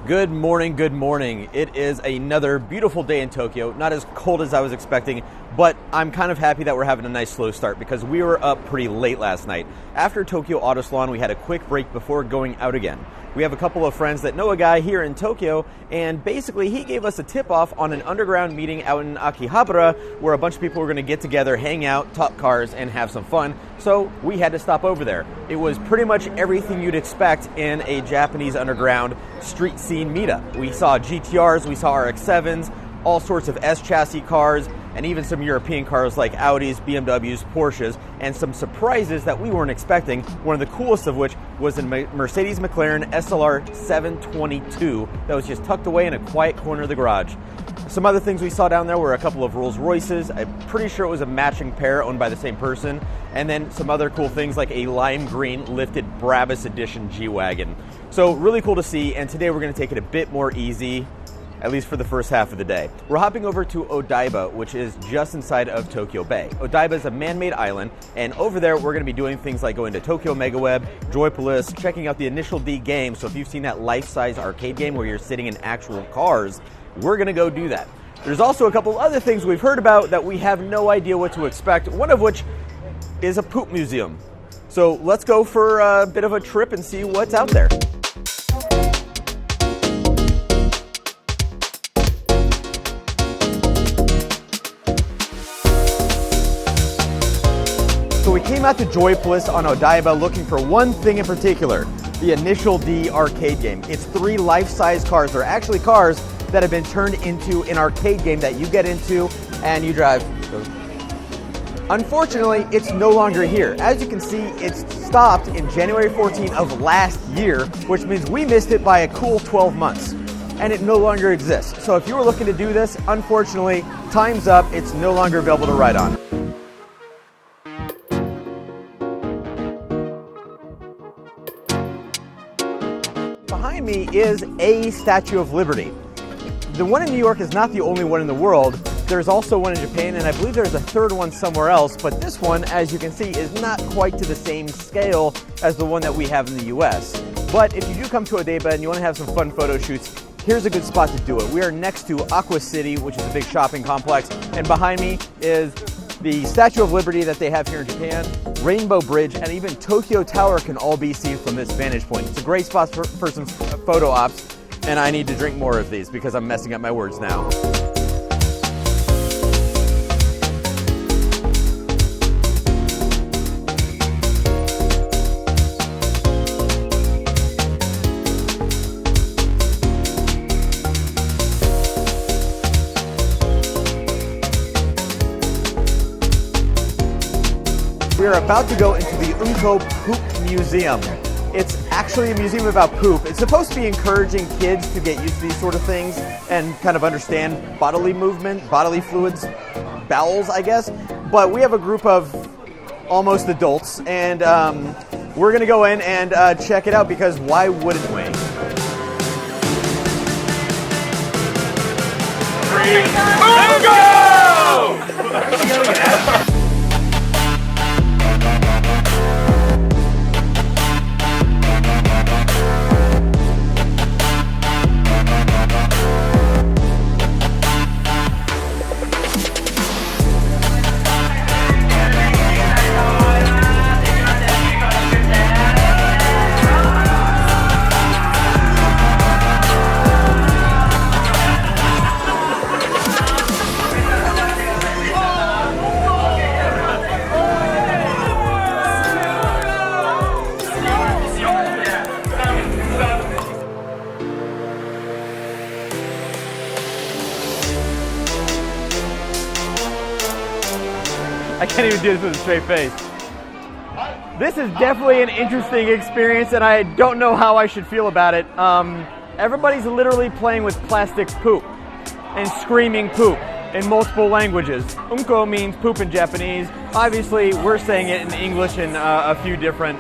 Good morning, good morning. It is another beautiful day in Tokyo. Not as cold as I was expecting, but I'm kind of happy that we're having a nice slow start because we were up pretty late last night. After Tokyo Auto Salon, we had a quick break before going out again. We have a couple of friends that know a guy here in Tokyo, and basically he gave us a tip-off on an underground meeting out in Akihabara where a bunch of people were going to get together, hang out, talk cars, and have some fun. So we had to stop over there. It was pretty much everything you'd expect in a Japanese underground street scene meetup. We saw GTRs, we saw RX-7s, all sorts of S-chassis cars, and even some European cars like Audis, BMWs, Porsches, and some surprises that we weren't expecting, one of the coolest of which was a Mercedes McLaren SLR 722 that was just tucked away in a quiet corner of the garage. Some other things we saw down there were a couple of Rolls Royces. I'm pretty sure it was a matching pair owned by the same person, and then some other cool things like a lime green lifted Brabus Edition G-Wagon. So really cool to see, and today we're going to take it a bit more easy, at least for the first half of the day. We're hopping over to Odaiba, which is just inside of Tokyo Bay. Odaiba is a man-made island, and over there we're going to be doing things like going to Tokyo Megaweb, Joypolis, checking out the Initial D game. So if you've seen that life-size arcade game where you're sitting in actual cars, we're going to go do that. There's also a couple other things we've heard about that we have no idea what to expect, one of which is a poop museum. So let's go for a bit of a trip and see what's out there. So we came out to Joypolis on Odaiba looking for one thing in particular, the Initial D arcade game. It's 3 life-size cars. They're actually cars that have been turned into an arcade game that you get into and you drive. Unfortunately, it's no longer here. As you can see, it's stopped in January 14 of last year, which means we missed it by a cool 12 months. And it no longer exists. So if you were looking to do this, unfortunately, time's up. It's no longer available to ride on. Behind me is a Statue of Liberty. The one in New York is not the only one in the world. There's also one in Japan, and I believe there's a third one somewhere else, but this one, as you can see, is not quite to the same scale as the one that we have in the US. But if you do come to Odaiba and you want to have some fun photo shoots, here's a good spot to do it. We are next to Aqua City, which is a big shopping complex, and behind me is the Statue of Liberty that they have here in Japan, Rainbow Bridge, and even Tokyo Tower can all be seen from this vantage point. It's a great spot for some photo ops, and I need to drink more of these because I'm messing up my words now. We are about to go into the Unko Poop Museum. It's actually a museum about poop. It's supposed to be encouraging kids to get used to these sort of things and kind of understand bodily movement, bodily fluids, bowels, I guess. But we have a group of almost adults, and we're going to go in and check it out because why wouldn't we? Go! I can't even do this with a straight face. This is definitely an interesting experience, and I don't know how I should feel about it. Everybody's literally playing with plastic poop and screaming poop in multiple languages. Unko means poop in Japanese. Obviously, we're saying it in English in a few different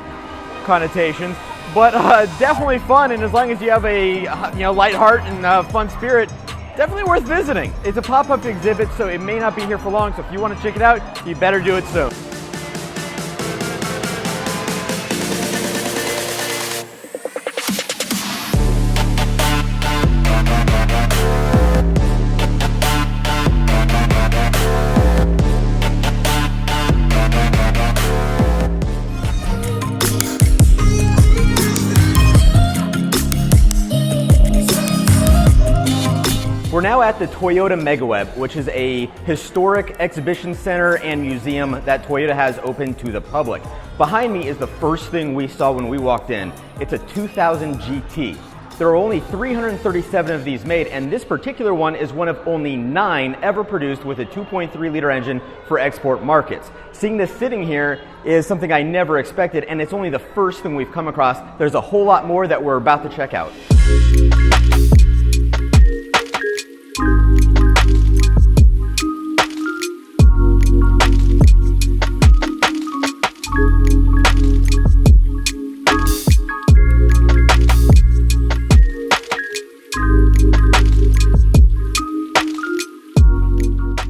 connotations, but definitely fun. And as long as you have a light heart and fun spirit, definitely worth visiting. It's a pop-up exhibit, so it may not be here for long, so if you want to check it out, you better do it soon. We're now at the Toyota MegaWeb, which is a historic exhibition center and museum that Toyota has open to the public. Behind me is the first thing we saw when we walked in. It's a 2000 GT. There are only 337 of these made, and this particular one is one of only 9 ever produced with a 2.3-liter engine for export markets. Seeing this sitting here is something I never expected, and it's only the first thing we've come across. There's a whole lot more that we're about to check out.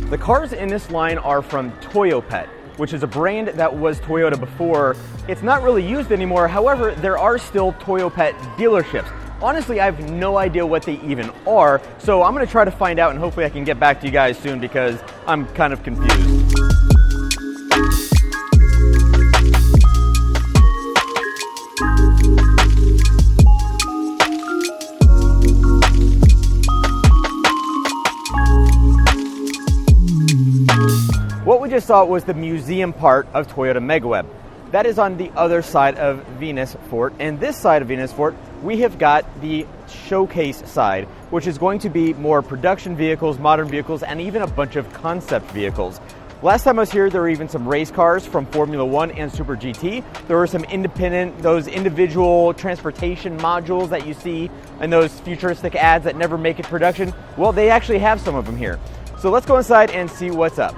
The cars in this line are from Toyopet, which is a brand that was Toyota before. It's not really used anymore. However, there are still Toyopet dealerships. Honestly, I have no idea what they even are, so I'm going to try to find out, and hopefully I can get back to you guys soon because I'm kind of confused. What we just saw was the museum part of Toyota MegaWeb. That is on the other side of Venus Fort, and this side of Venus Fort, we have got the showcase side, which is going to be more production vehicles, modern vehicles, and even a bunch of concept vehicles. Last time I was here, there were even some race cars from Formula One and Super GT. There were some those individual transportation modules that you see in those futuristic ads that never make it to production. Well, they actually have some of them here. So let's go inside and see what's up.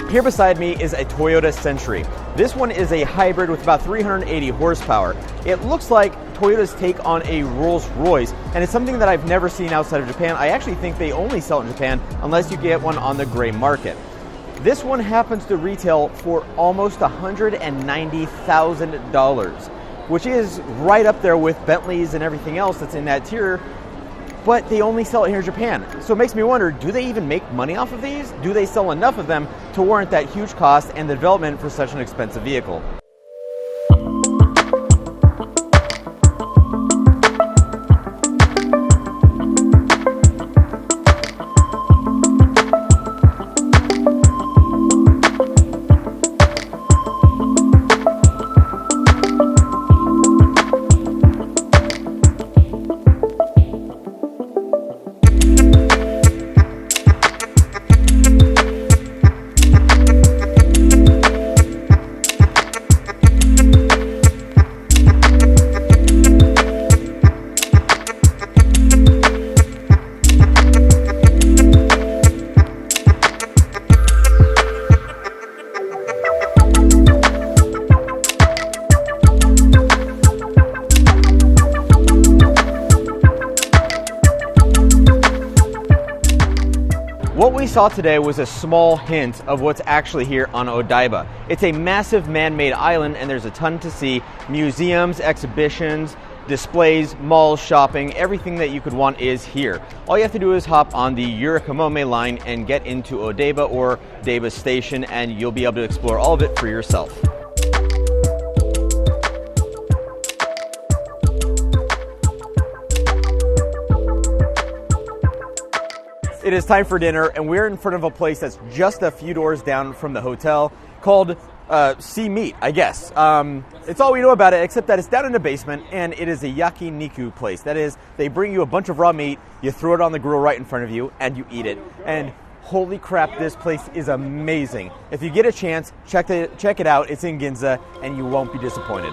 Here beside me is a Toyota Century. This one is a hybrid with about 380 horsepower. It looks like Toyota's take on a Rolls-Royce, and it's something that I've never seen outside of Japan. I actually think they only sell it in Japan unless you get one on the gray market. This one happens to retail for almost $190,000, which is right up there with Bentleys and everything else that's in that tier. But they only sell it here in Japan. So it makes me wonder, do they even make money off of these? Do they sell enough of them to warrant that huge cost and the development for such an expensive vehicle? What we saw today was a small hint of what's actually here on Odaiba. It's a massive man-made island, and there's a ton to see. Museums, exhibitions, displays, malls, shopping, everything that you could want is here. All you have to do is hop on the Yurikamome line and get into Odaiba or Odaiba Station, and you'll be able to explore all of it for yourself. It is time for dinner, and we're in front of a place that's just a few doors down from the hotel called Sea Meat, I guess. It's all we know about it, except that it's down in the basement, and it is a yakiniku place. That is, they bring you a bunch of raw meat, you throw it on the grill right in front of you, and you eat it. And holy crap, this place is amazing. If you get a chance, check it out. It's in Ginza, and you won't be disappointed.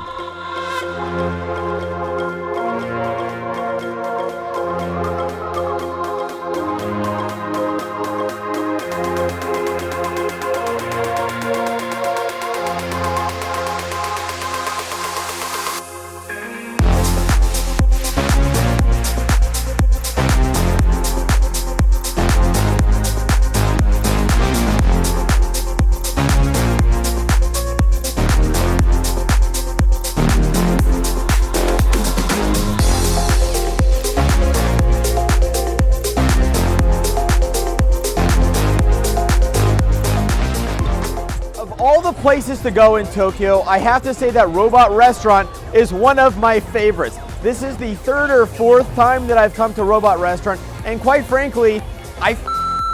places to go in Tokyo, I have to say that Robot Restaurant is one of my favorites. This is the third or fourth time that I've come to Robot Restaurant, and quite frankly, I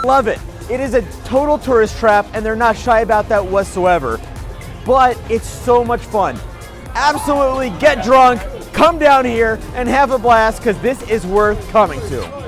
love it. It is a total tourist trap, and they're not shy about that whatsoever. But it's so much fun. Absolutely get drunk, come down here, and have a blast, because this is worth coming to.